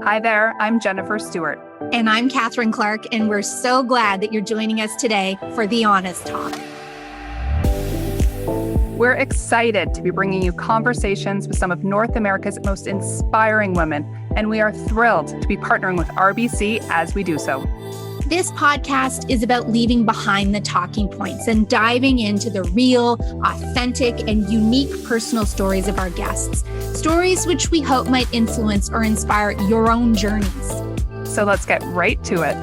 Hi there, I'm Jennifer Stewart. And I'm Catherine Clark, and we're so glad that you're joining us today for The Honest Talk. We're excited to be bringing you conversations with some of North America's most inspiring women, and we are thrilled to be partnering with RBC as we do so. This podcast is about leaving behind the talking points and diving into the real, authentic, and unique personal stories of our guests. Stories which we hope might influence or inspire your own journeys. So let's get right to it.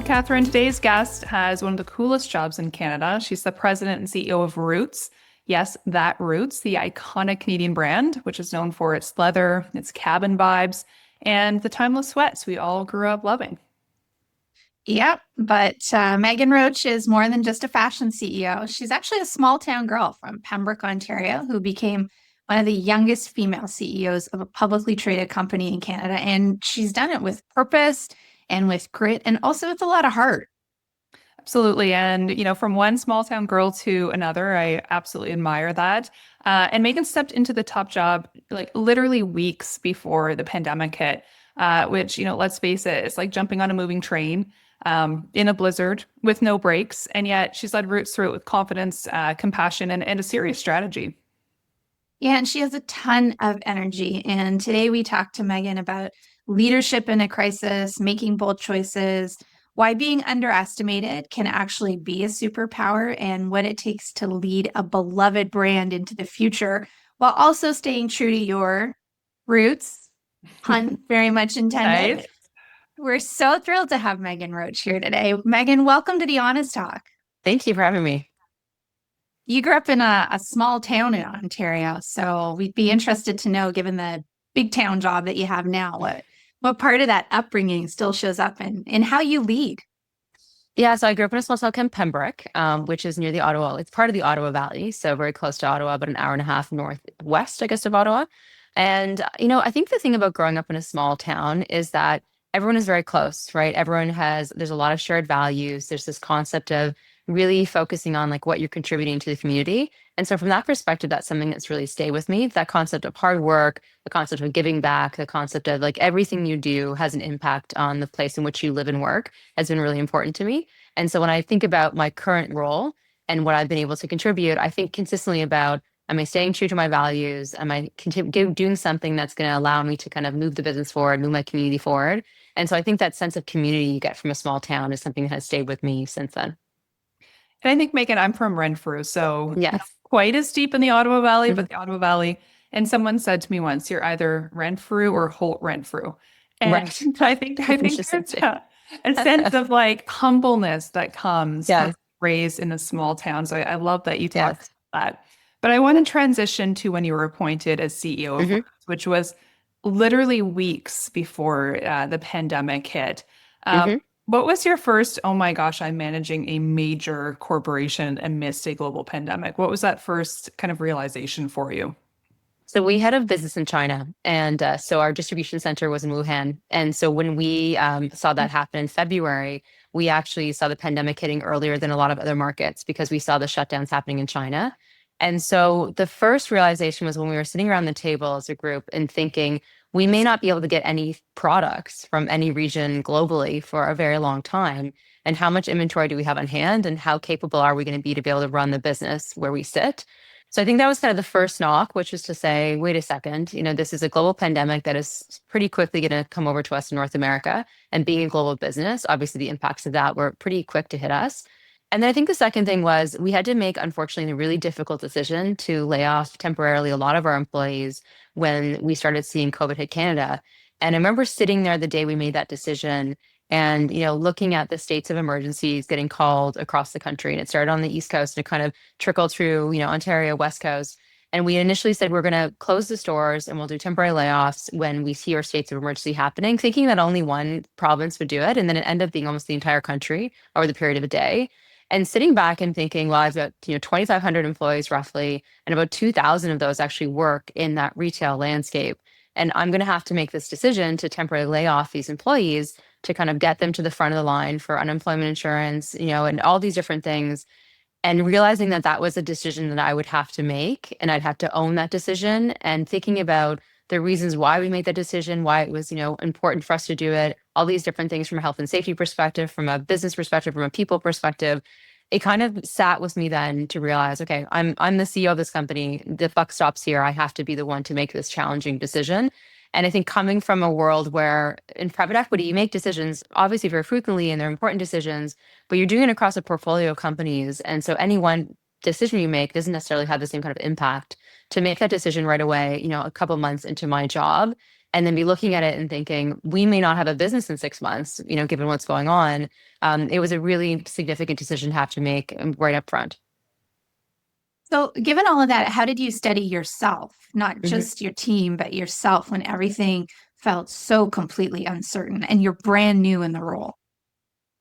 Catherine, today's guest has one of the coolest jobs in Canada. She's the president and CEO of Roots. Yes, that Roots, the iconic Canadian brand, which is known for its leather, its cabin vibes, and the timeless sweats we all grew up loving. Yep, but Meghan Roach is more than just a fashion CEO. She's actually a small town girl from Pembroke, Ontario, who became one of the youngest female CEOs of a publicly traded company in Canada. And she's done it with purpose and with grit and also with a lot of heart. Absolutely. And, from one small town girl to another, I absolutely admire that. And Meghan stepped into the top job like literally weeks before the pandemic hit, which, let's face it, it's like jumping on a moving train in a blizzard with no brakes. And yet she's led Roots through it with confidence, compassion, and a serious strategy. Yeah, and she has a ton of energy. And today we talked to Meghan about leadership in a crisis, making bold choices, why being underestimated can actually be a superpower, and what it takes to lead a beloved brand into the future while also staying true to your roots. Pun very much intended. Nice. We're so thrilled to have Meghan Roach here today. Meghan, welcome to The Honest Talk. Thank you for having me. You grew up in a small town in Ontario, so we'd be interested to know, given the big town job that you have now, what part of that upbringing still shows up in how you lead? Yeah, so I grew up in a small town called Pembroke, which is near the Ottawa. It's part of the Ottawa Valley, so very close to Ottawa, about an hour and a half northwest, I guess, of Ottawa. And, I think the thing about growing up in a small town is that everyone is very close, right? There's a lot of shared values. There's this concept of really focusing on like what you're contributing to the community. And so from that perspective, that's something that's really stayed with me. That concept of hard work, the concept of giving back, the concept of like everything you do has an impact on the place in which you live and work has been really important to me. And so when I think about my current role and what I've been able to contribute, I think consistently about, am I staying true to my values? Am I doing something that's going to allow me to kind of move the business forward, move my community forward? And so I think that sense of community you get from a small town is something that has stayed with me since then. And I think, Meghan, I'm from Renfrew, so Yes. not quite as deep in the Ottawa Valley, but the Ottawa Valley. And someone said to me once, you're either Renfrew or Holt Renfrew. And Right. I think there's a sense of like humbleness that comes from raised in a small town. So I love that you talked about that. But I want to transition to when you were appointed as CEO of Roots, which was literally weeks before the pandemic hit. What was your first, oh my gosh, I'm managing a major corporation amidst a global pandemic? What was that first kind of realization for you? So we had a business in China, and so our distribution center was in Wuhan. And so when we saw that happen in February, we actually saw the pandemic hitting earlier than a lot of other markets because we saw the shutdowns happening in China. And so the first realization was when we were sitting around the table as a group and thinking, we may not be able to get any products from any region globally for a very long time. And how much inventory do we have on hand? And how capable are we going to be able to run the business where we sit? So I think that was kind of the first knock, which was to say, wait a second, this is a global pandemic that is pretty quickly going to come over to us in North America. And being a global business, obviously the impacts of that were pretty quick to hit us. And then I think the second thing was we had to make, unfortunately, a really difficult decision to lay off temporarily a lot of our employees when we started seeing COVID hit Canada. And I remember sitting there the day we made that decision and, looking at the states of emergencies getting called across the country. And it started on the East Coast and it kind of trickled through, Ontario, West Coast. And we initially said, we're going to close the stores and we'll do temporary layoffs when we see our states of emergency happening, thinking that only one province would do it. And then it ended up being almost the entire country over the period of a day. And sitting back and thinking, well, I've got 2,500 employees roughly, and about 2,000 of those actually work in that retail landscape. And I'm going to have to make this decision to temporarily lay off these employees to kind of get them to the front of the line for unemployment insurance, and all these different things. And realizing that that was a decision that I would have to make and I'd have to own that decision, and thinking about the reasons why we made that decision, why it was, important for us to do it, all these different things from a health and safety perspective, from a business perspective, from a people perspective. It kind of sat with me then to realize, okay, I'm the CEO of this company. The buck stops here. I have to be the one to make this challenging decision. And I think coming from a world where in private equity, you make decisions obviously very frequently and they're important decisions, but you're doing it across a portfolio of companies. And so any one decision you make doesn't necessarily have the same kind of impact. To make that decision right away, a couple months into my job, and then be looking at it and thinking, we may not have a business in 6 months, given what's going on. It was a really significant decision to have to make right up front. So given all of that, how did you steady yourself, not just your team, but yourself when everything felt so completely uncertain and you're brand new in the role?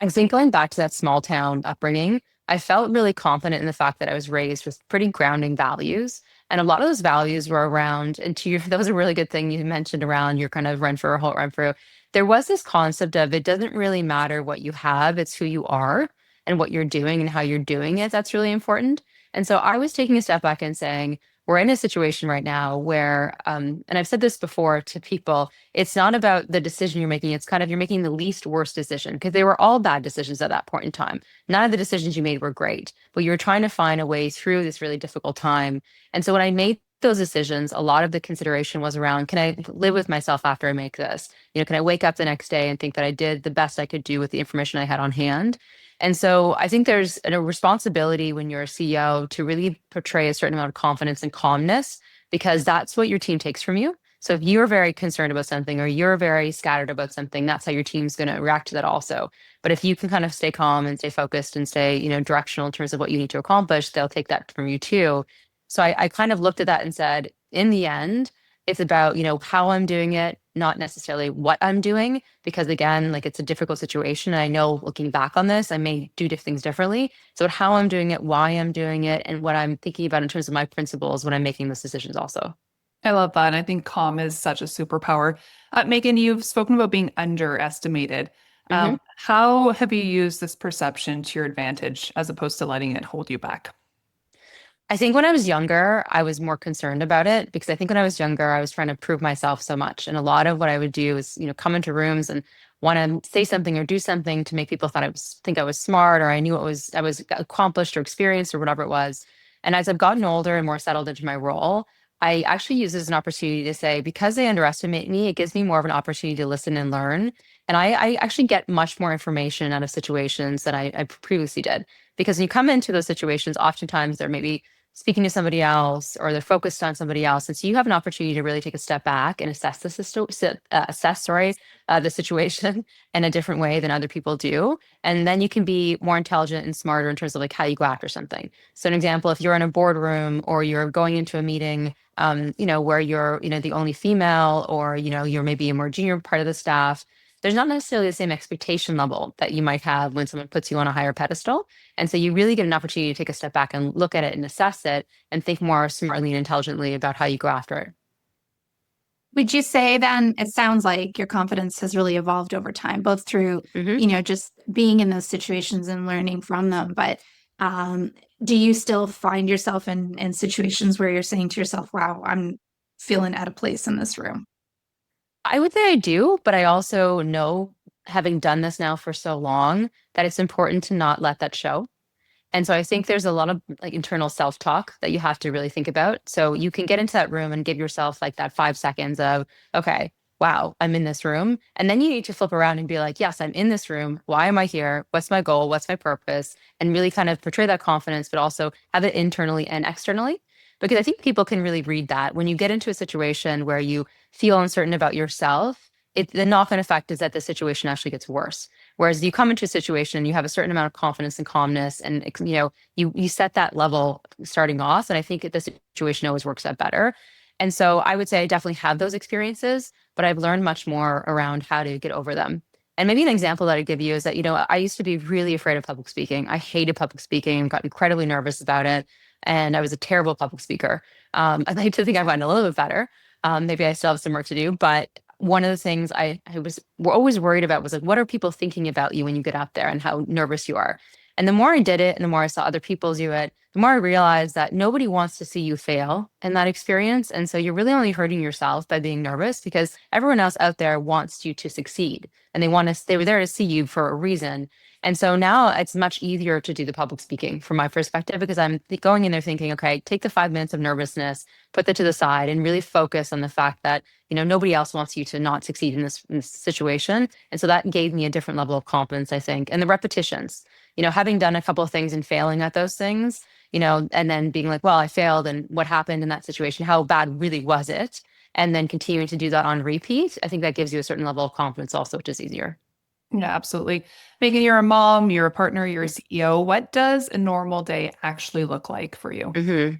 I think going back to that small town upbringing, I felt really confident in the fact that I was raised with pretty grounding values. And a lot of those values were around, and that was a really good thing you mentioned around your kind of run for a whole run through. There was this concept of it doesn't really matter what you have, it's who you are and what you're doing and how you're doing it. That's really important. And so I was taking a step back and saying, we're in a situation right now where, and I've said this before to people, it's not about the decision you're making. It's kind of you're making the least worst decision because they were all bad decisions at that point in time. None of the decisions you made were great, but you were trying to find a way through this really difficult time. And so when I made those decisions, a lot of the consideration was around, can I live with myself after I make this? Can I wake up the next day and think that I did the best I could do with the information I had on hand? And so I think there's a responsibility when you're a CEO to really portray a certain amount of confidence and calmness, because that's what your team takes from you. So if you're very concerned about something or you're very scattered about something, that's how your team's going to react to that also. But if you can kind of stay calm and stay focused and stay, directional in terms of what you need to accomplish, they'll take that from you too. So I kind of looked at that and said, in the end, it's about, how I'm doing it, not necessarily what I'm doing, because again, it's a difficult situation. And I know looking back on this, I may do things differently. So how I'm doing it, why I'm doing it, and what I'm thinking about in terms of my principles when I'm making those decisions also. I love that. And I think calm is such a superpower. Meghan, you've spoken about being underestimated. How have you used this perception to your advantage as opposed to letting it hold you back? I think when I was younger, I was more concerned about it because I think when I was younger, I was trying to prove myself so much. And a lot of what I would do is, come into rooms and want to say something or do something to make people think I was smart, or I knew I was accomplished or experienced or whatever it was. And as I've gotten older and more settled into my role, I actually use it as an opportunity to say, because they underestimate me, it gives me more of an opportunity to listen and learn. And I actually get much more information out of situations than I previously did. Because when you come into those situations, oftentimes they're maybe speaking to somebody else or they're focused on somebody else. And so you have an opportunity to really take a step back and assess the situation in a different way than other people do. And then you can be more intelligent and smarter in terms of how you go after something. So an example, if you're in a boardroom or you're going into a meeting, where you're, the only female, or, you're maybe a more junior part of the staff, there's not necessarily the same expectation level that you might have when someone puts you on a higher pedestal. And so you really get an opportunity to take a step back and look at it and assess it and think more smartly and intelligently about how you go after it. Would you say then it sounds like your confidence has really evolved over time, both through, just being in those situations and learning from them. But do you still find yourself in situations where you're saying to yourself, wow, I'm feeling out of place in this room? I would say I do, but I also know, having done this now for so long, that it's important to not let that show. And so I think there's a lot of internal self-talk that you have to really think about. So you can get into that room and give yourself that 5 seconds of, okay, wow, I'm in this room. And then you need to flip around and be like, yes, I'm in this room. Why am I here? What's my goal? What's my purpose? And really kind of portray that confidence, but also have it internally and externally. Because I think people can really read that. When you get into a situation where you feel uncertain about yourself, the knock-on effect is that the situation actually gets worse. Whereas you come into a situation, you have a certain amount of confidence and calmness, and you set that level starting off. And I think the situation always works out better. And so I would say I definitely have those experiences, but I've learned much more around how to get over them. And maybe an example that I give you is that, I used to be really afraid of public speaking. I hated public speaking and got incredibly nervous about it. And I was a terrible public speaker. I'd like to think I've gotten a little bit better. Maybe I still have some work to do. But one of the things I was always worried about was what are people thinking about you when you get out there and how nervous you are? And the more I did it and the more I saw other people do it, the more I realized that nobody wants to see you fail in that experience. And so you're really only hurting yourself by being nervous, because everyone else out there wants you to succeed, and they were there to see you for a reason. And so now it's much easier to do the public speaking from my perspective, because I'm going in there thinking, okay, take the 5 minutes of nervousness, put that to the side, and really focus on the fact that, nobody else wants you to not succeed in this situation. And so that gave me a different level of confidence, I think. And the repetitions, having done a couple of things and failing at those things, and then being like, well, I failed, and what happened in that situation? How bad really was it? And then continuing to do that on repeat, I think that gives you a certain level of confidence also, which is easier. Yeah, absolutely. Meghan, you're a mom, you're a partner, you're a CEO. What does a normal day actually look like for you?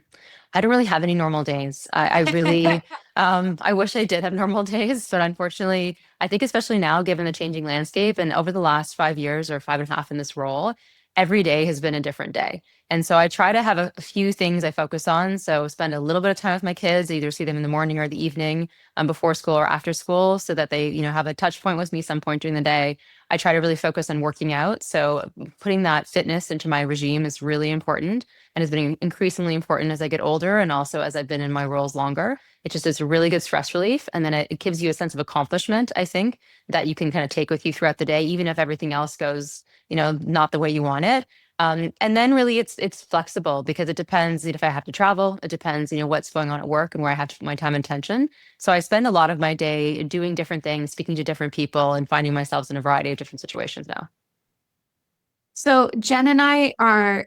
I don't really have any normal days. I really, I wish I did have normal days, but unfortunately, I think especially now, given the changing landscape and over the last 5 years or 5.5 in this role, every day has been a different day. And so I try to have a few things I focus on. So spend a little bit of time with my kids, either see them in the morning or the evening, before school or after school, so that they, have a touch point with me some point during the day. I try to really focus on working out. So putting that fitness into my regime is really important, and has been increasingly important as I get older, and also as I've been in my roles longer. It just is a really good stress relief. And then it gives you a sense of accomplishment, I think, that you can kind of take with you throughout the day, even if everything else goes, not the way you want it. And then really it's flexible, because it depends if I have to travel, it depends, what's going on at work and where I have to put my time and attention. So I spend a lot of my day doing different things, speaking to different people, and finding myself in a variety of different situations now. So Jen and I are,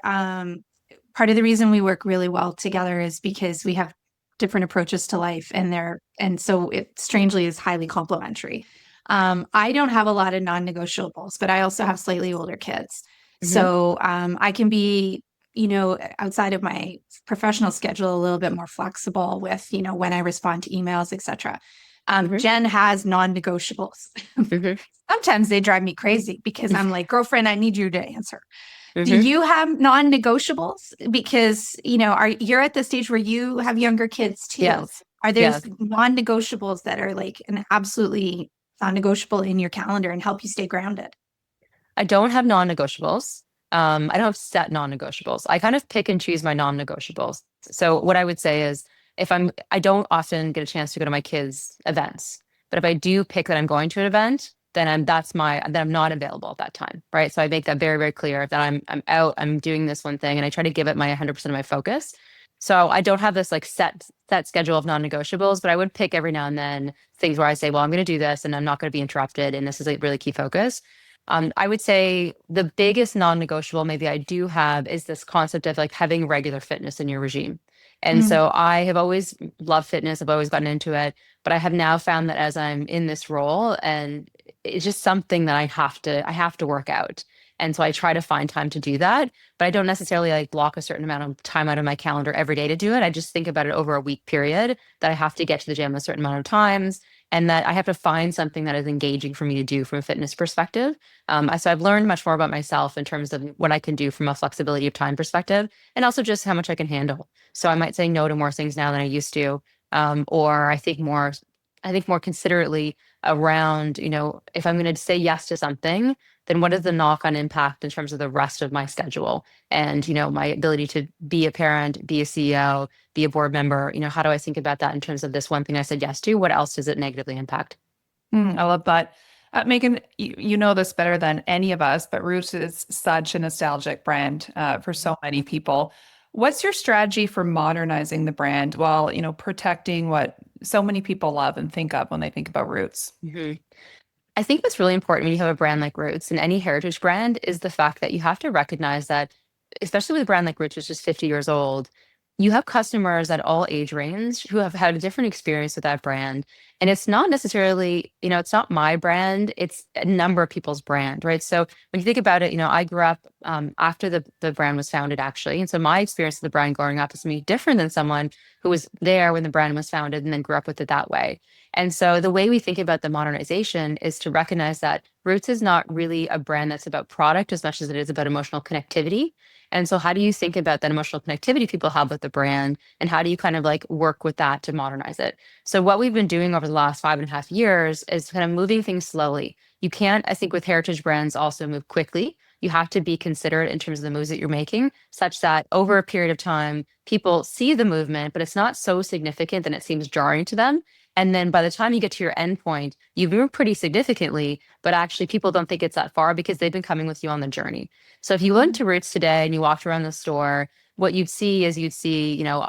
part of the reason we work really well together is because we have different approaches to life, and so it strangely is highly complementary. I don't have a lot of non-negotiables, but I also have slightly older kids. So I can be, outside of my professional schedule, a little bit more flexible with, when I respond to emails, etc. Jen has non-negotiables. Sometimes they drive me crazy, because I'm like, girlfriend, I need you to answer. Do you have non-negotiables? Because, you're at the stage where you have younger kids too. Yes. Are there non-negotiables that are like an absolutely non-negotiable in your calendar and help you stay grounded? I don't have non-negotiables. I don't have set non-negotiables. I kind of pick and choose my non-negotiables. So what I would say is, I don't often get a chance to go to my kids' events, but if I do pick that I'm going to an event, then I'm not available at that time, right? So I make that very, very clear that I'm out, I'm doing this one thing, and I try to give it my 100% of my focus. So I don't have this like set schedule of non-negotiables, but I would pick every now and then things where I say, well, I'm going to do this, and I'm not going to be interrupted, and this is a really key focus. I would say the biggest non-negotiable maybe I do have is this concept of like having regular fitness in your regime. And so I have always loved fitness. I've always gotten into it, but I have now found that as I'm in this role, and it's just something that I have to work out. And so I try to find time to do that, but I don't necessarily like block a certain amount of time out of my calendar every day to do it. I just think about it over a week period, that I have to get to the gym a certain amount of times, and that I have to find something that is engaging for me to do from a fitness perspective. So I've learned much more about myself in terms of what I can do from a flexibility of time perspective, and also just how much I can handle. So I might say no to more things now than I used to, or I think more considerately around, if I'm going to say yes to something, then what is the knock-on impact in terms of the rest of my schedule and, my ability to be a parent, be a CEO, be a board member? How do I think about that in terms of this one thing I said yes to? What else does it negatively impact? I love that. Meghan, you know this better than any of us, but Roots is such a nostalgic brand for so many people. What's your strategy for modernizing the brand while, protecting what so many people love and think of when they think about Roots? I think what's really important when you have a brand like Roots and any heritage brand is the fact that you have to recognize that, especially with a brand like Roots, which is 50 years old, you have customers at all age range who have had a different experience with that brand. And it's not necessarily, it's not my brand, it's a number of people's brand, right? So when you think about it, I grew up after the brand was founded, actually. And so my experience with the brand growing up is going to be different than someone who was there when the brand was founded and then grew up with it that way. And so the way we think about the modernization is to recognize that Roots is not really a brand that's about product as much as it is about emotional connectivity. And so how do you think about that emotional connectivity people have with the brand, and how do you kind of like work with that to modernize it? So what we've been doing over the last 5.5 years is kind of moving things slowly. You can't, I think with heritage brands, also move quickly. You you have to be considerate in terms of the moves that you're making, such that over a period of time, people see the movement, but it's not so significant that it seems jarring to them. And then by the time you get to your end point, you've moved pretty significantly, but actually people don't think it's that far because they've been coming with you on the journey. So if you went to Roots today and you walked around the store, what you'd see is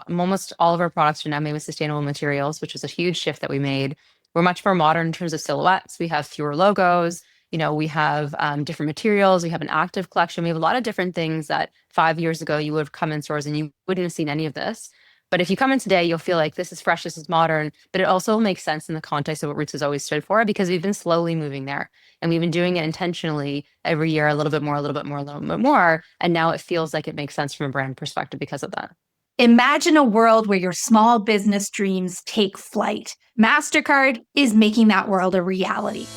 almost all of our products are now made with sustainable materials, which is a huge shift that we made. We're much more modern in terms of silhouettes. We have fewer logos. We have different materials. We have an active collection. We have a lot of different things that 5 years ago you would have come in stores and you wouldn't have seen any of this. But if you come in today, you'll feel like this is fresh, this is modern, but it also makes sense in the context of what Roots has always stood for, because we've been slowly moving there. And we've been doing it intentionally every year, a little bit more, a little bit more, a little bit more. And now it feels like it makes sense from a brand perspective because of that. Imagine a world where your small business dreams take flight. MasterCard is making that world a reality.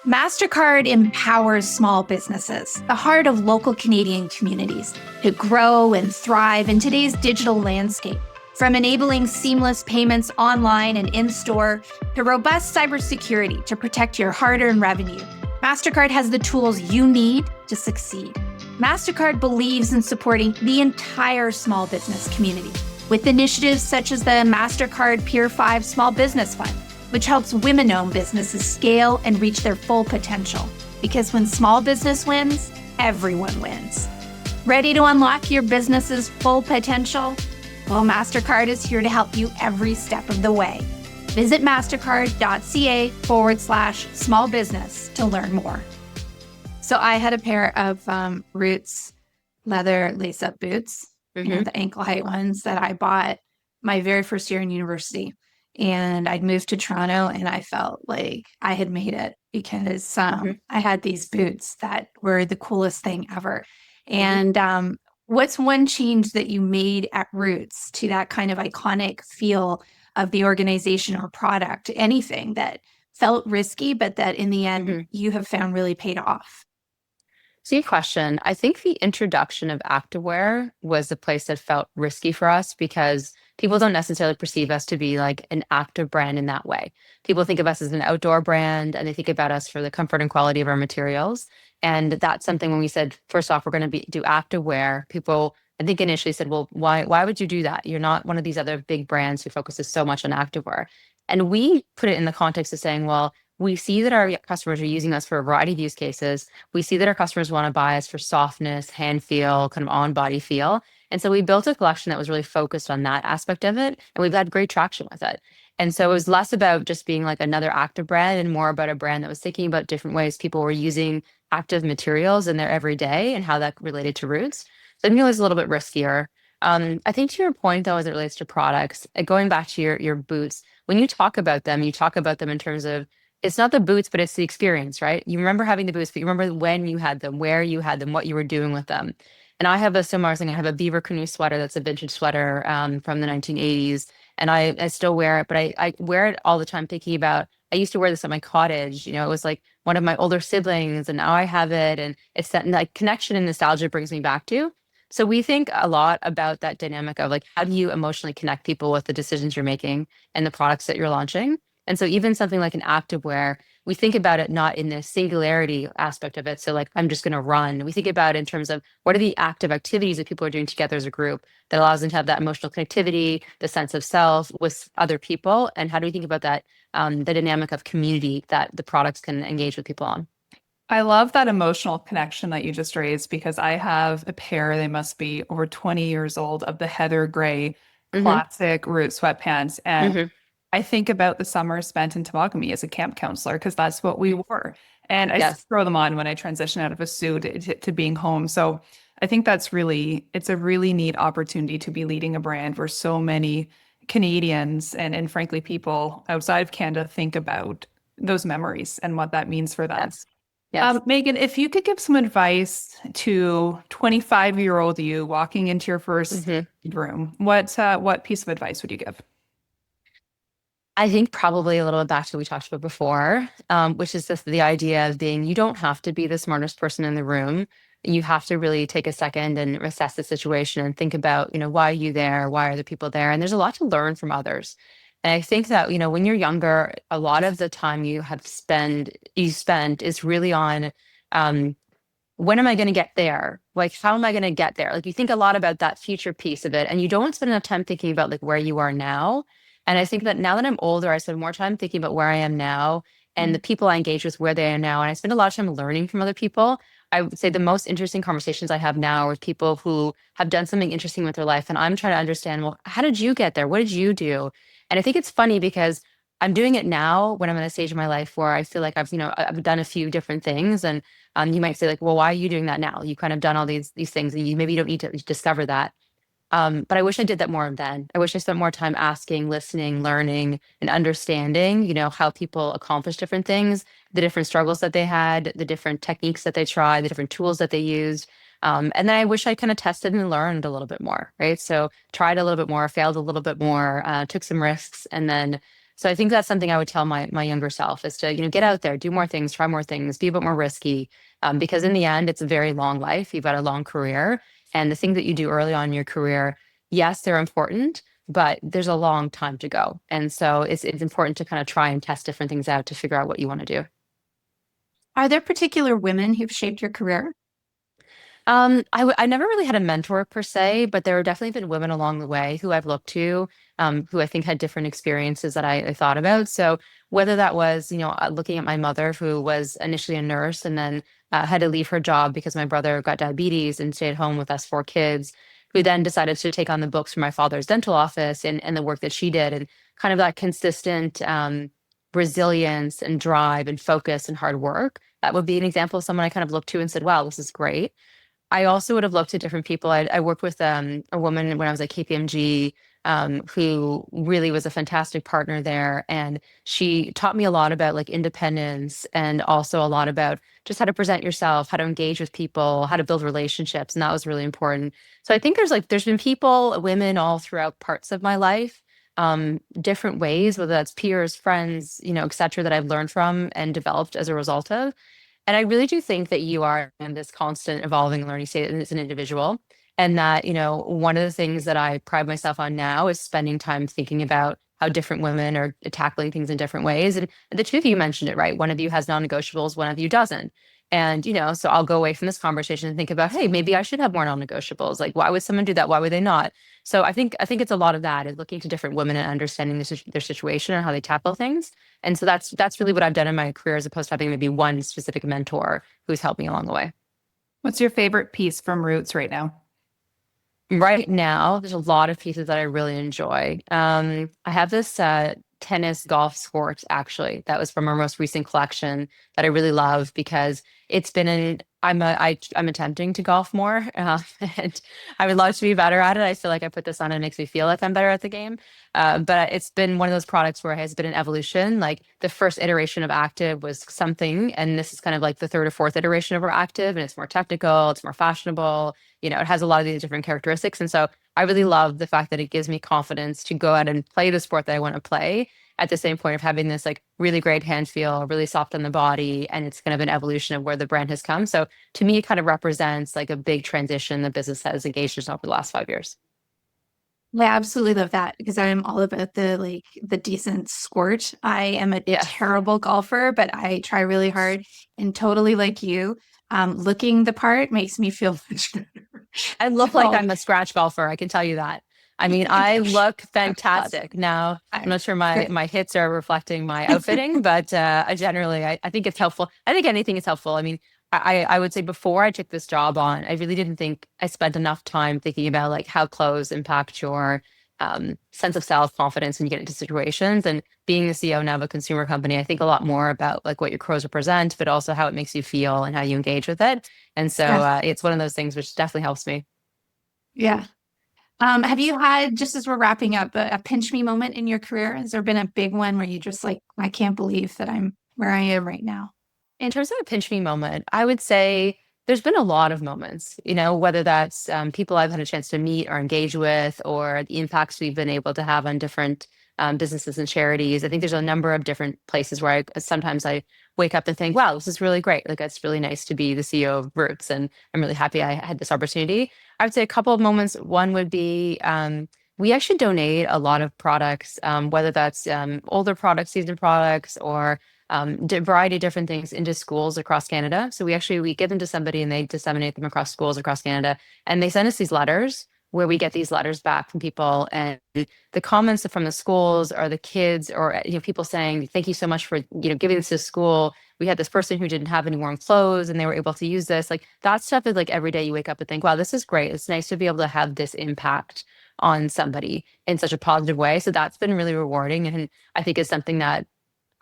MasterCard empowers small businesses, the heart of local Canadian communities, to grow and thrive in today's digital landscape. From enabling seamless payments online and in-store to robust cybersecurity to protect your hard-earned revenue, MasterCard has the tools you need to succeed. MasterCard believes in supporting the entire small business community with initiatives such as the MasterCard Peer 5 Small Business Fund, which helps women-owned businesses scale and reach their full potential. Because when small business wins, everyone wins. Ready to unlock your business's full potential? Well, MasterCard is here to help you every step of the way. Visit mastercard.ca/small business to learn more. So I had a pair of Roots leather lace-up boots, the ankle height ones that I bought my very first year in university. And I'd moved to Toronto and I felt like I had made it because I had these boots that were the coolest thing ever. And what's one change that you made at Roots to that kind of iconic feel of the organization or product, anything that felt risky, but that in the end you have found really paid off? So good question. I think the introduction of activewear was the place that felt risky for us because people don't necessarily perceive us to be like an active brand in that way. People think of us as an outdoor brand and they think about us for the comfort and quality of our materials. And that's something when we said, first off, we're going to do activewear, people I think initially said, well, why would you do that? You're not one of these other big brands who focuses so much on activewear. And we put it in the context of saying, well, we see that our customers are using us for a variety of use cases. We see that our customers want to buy us for softness, hand feel, kind of on body feel. And so we built a collection that was really focused on that aspect of it. And we've had great traction with it. And so it was less about just being like another active brand and more about a brand that was thinking about different ways people were using active materials in their everyday and how that related to Roots. So I think it was a little bit riskier. I think to your point, though, as it relates to products, going back to your boots, when you talk about them in terms of it's not the boots, but it's the experience, right? You remember having the boots, but you remember when you had them, where you had them, what you were doing with them. And I have a similar thing. I have a beaver canoe sweater that's a vintage sweater from the 1980s. And I still wear it, but I wear it all the time thinking about, I used to wear this at my cottage. You know, it was like one of my older siblings and now I have it. And it's that like connection and nostalgia brings me back to. So we think a lot about that dynamic of like, how do you emotionally connect people with the decisions you're making and the products that you're launching? And so even something like an activewear, we think about it not in the singularity aspect of it. So like, I'm just going to run. We think about it in terms of what are the active activities that people are doing together as a group that allows them to have that emotional connectivity, the sense of self with other people. And how do we think about that, the dynamic of community that the products can engage with people on? I love that emotional connection that you just raised because I have a pair, they must be over 20 years old, of the heather gray classic root sweatpants. And I think about the summer spent in Temagami as a camp counselor because that's what we wore. And I still throw them on when I transition out of a suit to being home. So I think it's a really neat opportunity to be leading a brand where so many Canadians and frankly, people outside of Canada think about those memories and what that means for them. Yes. Meghan, if you could give some advice to 25-year-old you walking into your first room, what piece of advice would you give? I think probably a little bit back to what we talked about before, which is just the idea of being, you don't have to be the smartest person in the room. You have to really take a second and assess the situation and think about, why are you there? Why are the people there? And there's a lot to learn from others. And I think that, when you're younger, a lot of the time you spend is really on when am I going to get there? Like, how am I going to get there? Like, you think a lot about that future piece of it, and you don't spend enough time thinking about like where you are now. And I think that now that I'm older, I spend more time thinking about where I am now and the people I engage with where they are now. And I spend a lot of time learning from other people. I would say the most interesting conversations I have now are with people who have done something interesting with their life. And I'm trying to understand, well, how did you get there? What did you do? And I think it's funny because I'm doing it now when I'm at a stage of my life where I feel like I've done a few different things. And you might say like, well, why are you doing that now? You kind of done all these things and you maybe don't need to discover that. But I wish I did that more then. I wish I spent more time asking, listening, learning, and understanding, how people accomplish different things, the different struggles that they had, the different techniques that they tried, the different tools that they used. And then I wish I kind of tested and learned a little bit more, right? So tried a little bit more, failed a little bit more, took some risks. And then, so I think that's something I would tell my younger self is to, get out there, do more things, try more things, be a bit more risky. Because in the end, it's a very long life. You've got a long career. And the things that you do early on in your career, yes, they're important, but there's a long time to go. And so it's important to kind of try and test different things out to figure out what you want to do. Are there particular women who've shaped your career? I never really had a mentor per se, but there have definitely been women along the way who I've looked to, who I think had different experiences that I thought about. So whether that was, looking at my mother, who was initially a nurse and then had to leave her job because my brother got diabetes and stayed home with us four kids, who then decided to take on the books for my father's dental office and the work that she did, and kind of that consistent resilience and drive and focus and hard work. That would be an example of someone I kind of looked to and said, wow, this is great. I also would have looked at different people. I worked with a woman when I was at KPMG, who really was a fantastic partner there. And she taught me a lot about like independence and also a lot about just how to present yourself, how to engage with people, how to build relationships. And that was really important. So I think there's been people, women all throughout parts of my life, different ways, whether that's peers, friends, et cetera, that I've learned from and developed as a result of. And I really do think that you are in this constant evolving learning state as an individual. And that, one of the things that I pride myself on now is spending time thinking about how different women are tackling things in different ways. And the two of you mentioned it, right? One of you has non-negotiables, one of you doesn't. And, so I'll go away from this conversation and think about, hey, maybe I should have more non-negotiables. Like, why would someone do that? Why would they not? So I think it's a lot of that is looking to different women and understanding their situation and how they tackle things. And so that's really what I've done in my career, as opposed to having maybe one specific mentor who's helped me along the way. What's your favorite piece from Roots right now? Right now, there's a lot of pieces that I really enjoy. I have this tennis golf skirt, actually, that was from our most recent collection that I really love because it's been I'm attempting to golf more, and I would love to be better at it. I feel like I put this on and it makes me feel like I'm better at the game. But it's been one of those products where it has been an evolution. Like the first iteration of Active was something, and this is kind of like the third or fourth iteration of our Active, and it's more technical, it's more fashionable. It has a lot of these different characteristics. And so I really love the fact that it gives me confidence to go out and play the sport that I want to play at the same point of having this like really great hand feel, really soft on the body. And it's kind of an evolution of where the brand has come. So to me, it kind of represents like a big transition the business has engaged in over the last 5 years. I absolutely love that because I'm all about the decent squirt. I am a terrible golfer, but I try really hard, and totally like you. Looking the part makes me feel much better. I look like I'm a scratch golfer. I can tell you that. I mean, I look fantastic. Now, I'm not sure my hits are reflecting my outfitting, but generally, I think it's helpful. I think anything is helpful. I mean, I would say before I took this job on, I really didn't think I spent enough time thinking about like how clothes impact your sense of self-confidence when you get into situations. And being the CEO now of a consumer company, I think a lot more about like what your clothes represent, but also how it makes you feel and how you engage with it. And so it's one of those things which definitely helps me. Yeah. Have you had, just as we're wrapping up, a pinch me moment in your career? Has there been a big one where you just like, I can't believe that I'm where I am right now? In terms of a pinch me moment, I would say there's been a lot of moments, whether that's people I've had a chance to meet or engage with, or the impacts we've been able to have on different businesses and charities. I think there's a number of different places where sometimes I wake up and think, wow, this is really great. Like, it's really nice to be the CEO of Roots, and I'm really happy I had this opportunity. I would say a couple of moments. One would be we actually donate a lot of products, whether that's older products, seasoned products, or a variety of different things into schools across Canada. So we give them to somebody and they disseminate them across schools across Canada. And they send us these letters where we get these letters back from people, and the comments from the schools or the kids or people saying, thank you so much for giving this to school. We had this person who didn't have any warm clothes and they were able to use this. Like that stuff is like every day you wake up and think, wow, this is great. It's nice to be able to have this impact on somebody in such a positive way. So that's been really rewarding. And I think is something that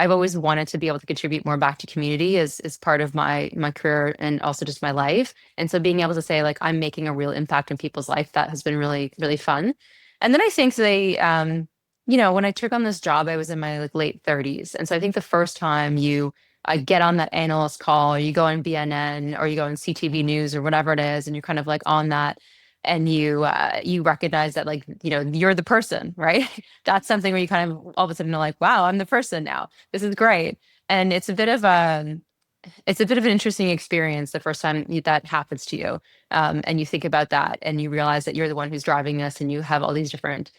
I've always wanted to be able to contribute more back to community as part of my career and also just my life. And so being able to say like, I'm making a real impact in people's life, that has been really, really fun. And then I think when I took on this job, I was in my late 30s. And so I think the first time I get on that analyst call, or you go on BNN or you go on CTV News or whatever it is, and you're kind of like on that, and you recognize that you're the person, right? That's something where you kind of all of a sudden are like, wow, I'm the person now. This is great. And it's a bit of an interesting experience the first time that happens to you. And you think about that and you realize that you're the one who's driving this, and you have all these different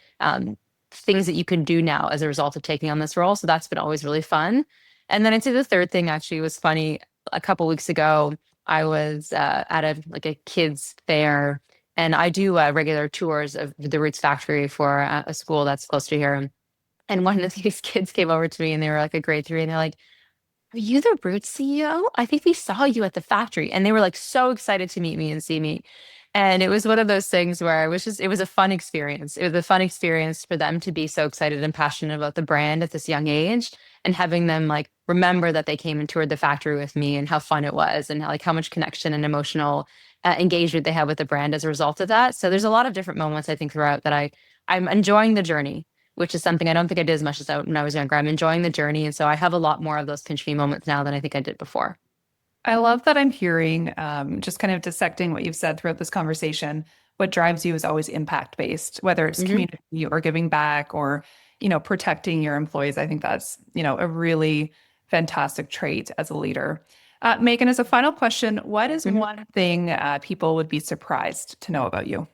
things that you can do now as a result of taking on this role. So that's been always really fun. And then I'd say the third thing actually was funny. A couple weeks ago, I was at a kids fair. And I do regular tours of the Roots factory for a school that's close to here. And one of these kids came over to me, and they were like a grade 3, and they're like, are you the Roots CEO? I think we saw you at the factory. And they were like so excited to meet me and see me. And it was one of those things where it was a fun experience. It was a fun experience for them to be so excited and passionate about the brand at this young age, and having them remember that they came and toured the factory with me and how fun it was, and how much connection and emotional engagement they have with the brand as a result of that. So there's a lot of different moments I think throughout that I'm enjoying the journey, which is something I don't think I did as much as when I was younger. I'm enjoying the journey. And so I have a lot more of those pinch me moments now than I think I did before. I love that I'm hearing, just kind of dissecting what you've said throughout this conversation. What drives you is always impact-based, whether it's community or giving back or, protecting your employees. I think that's, a really fantastic trait as a leader. Meghan, as a final question, what is one thing people would be surprised to know about you?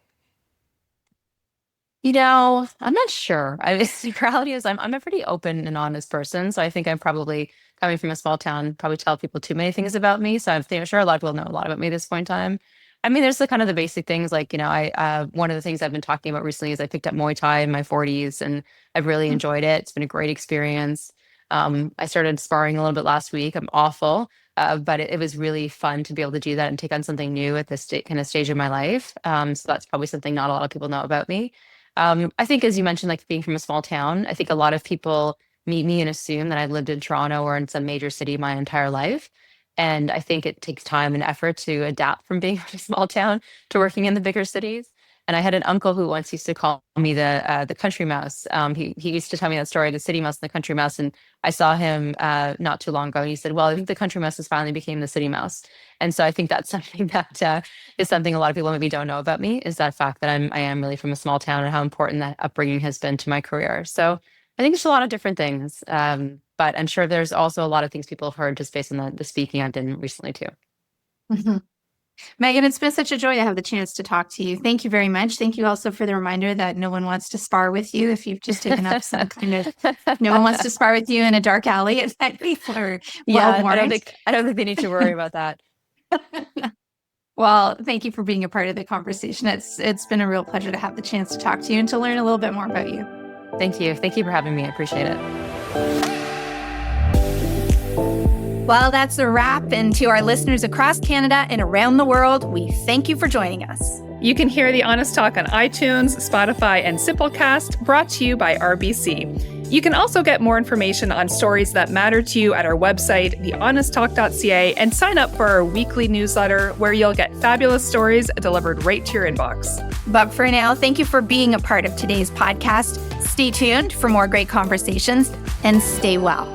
I'm not sure. The reality is I'm a pretty open and honest person. So I think I'm probably coming from a small town, probably tell people too many things about me. So I'm sure a lot of people know a lot about me at this point in time. I mean, there's the kind of the basic things one of the things I've been talking about recently is I picked up Muay Thai in my 40s, and I've really enjoyed it. It's been a great experience. I started sparring a little bit last week. I'm awful. But it was really fun to be able to do that and take on something new at this kind of stage of my life. So that's probably something not a lot of people know about me. I think, as you mentioned, being from a small town, I think a lot of people meet me and assume that I've lived in Toronto or in some major city my entire life. And I think it takes time and effort to adapt from being from a small town to working in the bigger cities. And I had an uncle who once used to call me the country mouse. He used to tell me that story, the city mouse and the country mouse. And I saw him not too long ago. And he said, well, I think the country mouse has finally became the city mouse. And so I think that's something that is something a lot of people maybe don't know about me, is that fact that I am really from a small town, and how important that upbringing has been to my career. So I think there's a lot of different things. But I'm sure there's also a lot of things people have heard just based on the speaking I've done recently too. Mm-hmm. Meghan, it's been such a joy to have the chance to talk to you. Thank you very much. Thank you also for the reminder that no one wants to spar with you if you've just taken up some kind of, no one wants to spar with you in a dark alley at night before. Yeah, I don't think they need to worry about that. Well, thank you for being a part of the conversation. It's been a real pleasure to have the chance to talk to you and to learn a little bit more about you. Thank you. Thank you for having me. I appreciate it. Well, that's a wrap. And to our listeners across Canada and around the world, we thank you for joining us. You can hear The Honest Talk on iTunes, Spotify, and Simplecast, brought to you by RBC. You can also get more information on stories that matter to you at our website, thehonesttalk.ca, and sign up for our weekly newsletter where you'll get fabulous stories delivered right to your inbox. But for now, thank you for being a part of today's podcast. Stay tuned for more great conversations and stay well.